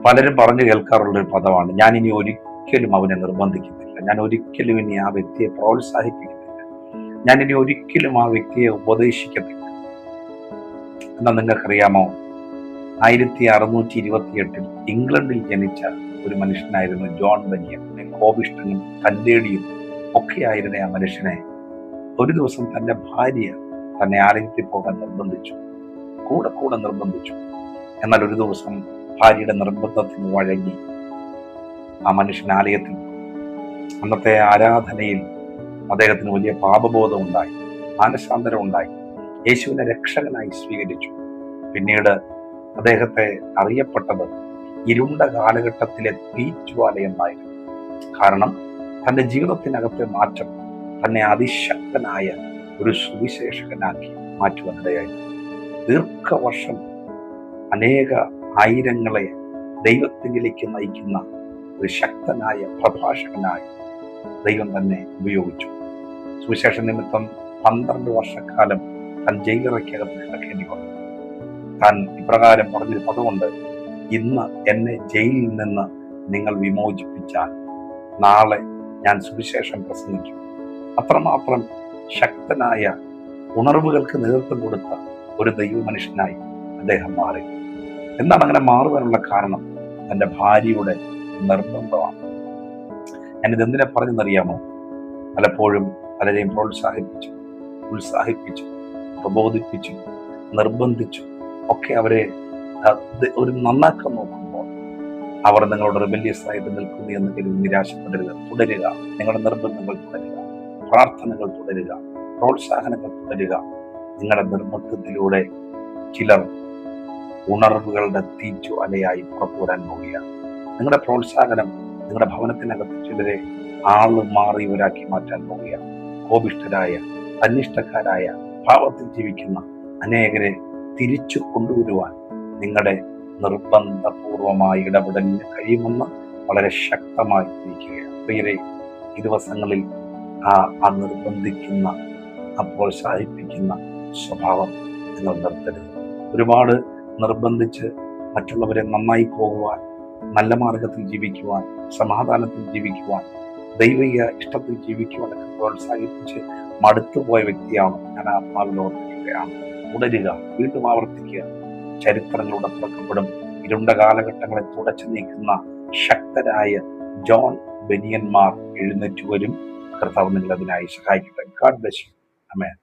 പലരും പറഞ്ഞു കേൾക്കാറുള്ളൊരു പദമാണ്, ഞാൻ ഇനി ഒരിക്കലും അവനെ നിർബന്ധിക്കുന്നില്ല, ഞാൻ ഒരിക്കലും ഇനി ആ വ്യക്തിയെ പ്രോത്സാഹിപ്പിക്കുന്നില്ല, ഞാൻ ഇനി ഒരിക്കലും ആ വ്യക്തിയെ ഉപദേശിക്കുന്നില്ല. എന്നാൽ നിങ്ങൾക്കറിയാമോ, 1628 ഇംഗ്ലണ്ടിൽ ജനിച്ച ഒരു മനുഷ്യനായിരുന്നു ജോൺ ബനിയൻ. കോപിഷ്ഠനും തന്റേടിയും ഒക്കെയായിരുന്ന ആ മനുഷ്യനെ ഒരു ദിവസം തന്റെ ഭാര്യ തന്നെ ആലയത്തിൽ പോകാൻ നിർബന്ധിച്ചു, കൂടെ നിർബന്ധിച്ചു. എന്നാൽ ഒരു ദിവസം ഭാര്യയുടെ നിർബന്ധത്തിന് വഴങ്ങി ആ മനുഷ്യൻ ആലയത്തിൽ പോയി. അന്നത്തെ ആരാധനയിൽ അദ്ദേഹത്തിന് വലിയ പാപബോധം ഉണ്ടായി, മാനസാന്തരം ഉണ്ടായി, യേശുവിനെ രക്ഷകനായി സ്വീകരിച്ചു. പിന്നീട് അദ്ദേഹത്തെ അറിയപ്പെട്ടത് ഇരുണ്ട കാലഘട്ടത്തിലെ തീജ്വാല എന്നായിരുന്നു. കാരണം തന്റെ ജീവിതത്തിനകത്തെ മാറ്റം തന്നെ അതിശക്തനായ ഒരു സുവിശേഷകനാക്കി മാറ്റുവാനിടയായി. ദീർഘവർഷം അനേക ആയിരങ്ങളെ ദൈവത്തിലേക്ക് നയിക്കുന്ന ഒരു ശക്തനായ പ്രഭാഷകനായി ദൈവം തന്നെ ഉപയോഗിച്ചു. സുവിശേഷ നിമിത്തം 12 വർഷക്കാലം താൻ ജയിലറയ്ക്കകത്ത് കിടക്കേണ്ടി വന്നു. താൻ ഇപ്രകാരം പറഞ്ഞൊരു പദമുണ്ട്, ഇന്ന് എന്നെ ജയിലിൽ നിന്ന് നിങ്ങൾ വിമോചിപ്പിച്ചാൽ നാളെ ഞാൻ സുവിശേഷം പ്രസംഗിക്കും. അത്രമാത്രം ശക്തനായ ഉണർവുകൾക്ക് നേതൃത്വം കൊടുത്ത ഒരു ദൈവ മനുഷ്യനായി അദ്ദേഹം മാറി. എന്താണ് അങ്ങനെ മാറുവാനുള്ള കാരണം? തൻ്റെ ഭാര്യയുടെ നിർബന്ധമാണ്. ഞാനിത് എന്തിനെ പറഞ്ഞെന്നറിയാമോ? പലപ്പോഴും പലരെയും പ്രോത്സാഹിപ്പിച്ചു, ഉത്സാഹിപ്പിച്ചു, പ്രബോധിപ്പിച്ചു, നിർബന്ധിച്ചു ഒക്കെ അവരെ ഒരു നന്നാക്കാൻ നോക്കുമ്പോൾ അവർ നിങ്ങളുടെ റിബല്യസ് ആയിട്ട് നിൽക്കുന്നു എന്ന് കരുതി നിരാശപ്പെടരുത്. തുടരുക, നിങ്ങളുടെ നിർബന്ധങ്ങൾ തുടരുക, പ്രാർത്ഥനകൾ തുടരുക, പ്രോത്സാഹനങ്ങൾ തുടരുക. നിങ്ങളുടെ നിർബന്ധത്തിലൂടെ ചിലർ ഉണർവുകളുടെ തീജ്വാലയായി പുറത്തു വരാൻ പോവുകയാണ്. നിങ്ങളുടെ പ്രോത്സാഹനം നിങ്ങളുടെ ഭവനത്തിനകത്ത് ചിലരെ ആള് മാറിയവരാക്കി മാറ്റാൻ പോവുകയാണ്. കോപിഷ്ഠരായ, അനിഷ്ടക്കാരായ, ഭാവത്തിൽ ജീവിക്കുന്ന അനേകരെ തിരിച്ചു കൊണ്ടുവരുവാൻ നിങ്ങളുടെ നിർബന്ധപൂർവമായ ഇടപെടലിന് കഴിയുമെന്ന് വളരെ ശക്തമായി ഇരിക്കുകയാണ്. പ്രിയരെ, ഈ ദിവസങ്ങളിൽ ആ നിർബന്ധിക്കുന്ന, ആ പ്രോത്സാഹിപ്പിക്കുന്ന സ്വഭാവം നിങ്ങൾ നിർത്തരുത്. ഒരുപാട് നിർബന്ധിച്ച് മറ്റുള്ളവരെ നന്നായി പോകുവാൻ, നല്ല മാർഗത്തിൽ ജീവിക്കുവാൻ, സമാധാനത്തിൽ ജീവിക്കുവാൻ, ദൈവിക ഇഷ്ടത്തിൽ ജീവിക്കുവാനൊക്കെ പ്രോത്സാഹിപ്പിച്ച് മടുത്തുപോയ വ്യക്തിയാണ് ഞാൻ ആത്മാവിൽ ഓർമ്മിക്കുകയാണ്. തുടരുക, വീണ്ടും ആവർത്തിക്കുക. ചരിത്രങ്ങളുടെ പുറക്കപ്പെടും. ഇരുണ്ട കാലഘട്ടങ്ങളെ തുടച്ചു നീക്കുന്ന ശക്തരായ ജോൺ ബനിയന്മാർ എഴുന്നേറ്റ് വരും. കർത്താവ് നിങ്ങൾ അതിനായി സഹായിക്കട്ടെ. God bless you. ആമേൻ.